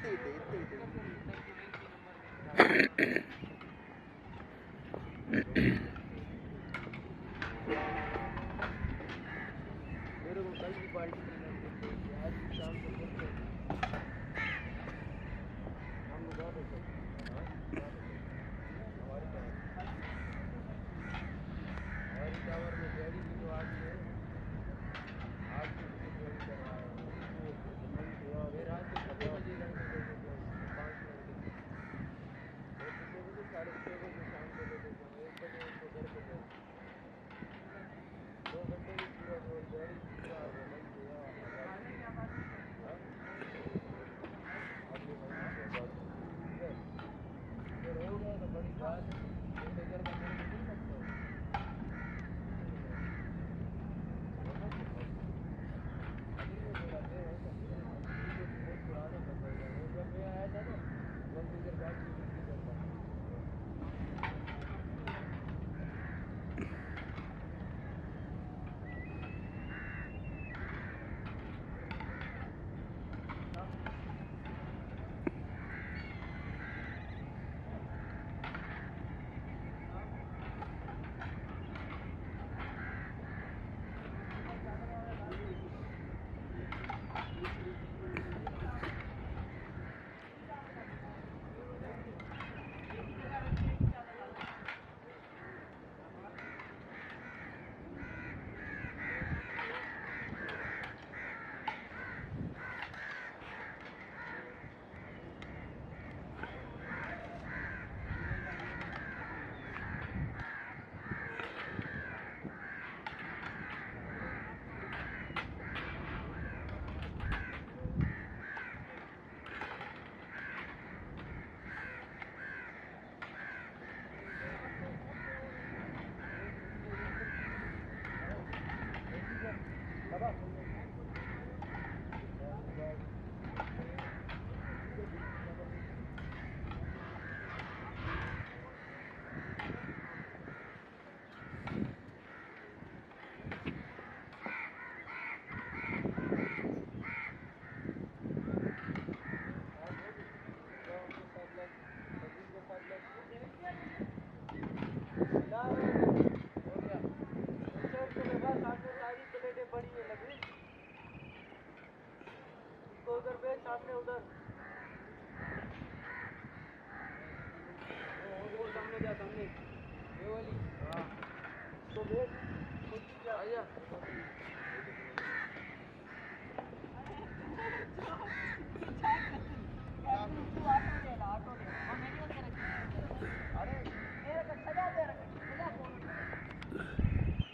मेरे को कल की पार्टी आज शाम को हम लोग हमारे टावर में डैडी की जो आज है आज की ज्वाइन करवाया फिर रात को 6 बजे लड़के को 5 लड़के 6 बजे 6:30 बजे शाम को लेके 1 बजे उनको घर पे जाए 2 घंटे की पूरा जो डैडी पूरा लंच हुआ अगर हो गया तो बड़ी बात है घर का मेरे को नहीं लगता उधर पे सामने उधर वो सामने जा सामने ये वाली हाँ तो देख आया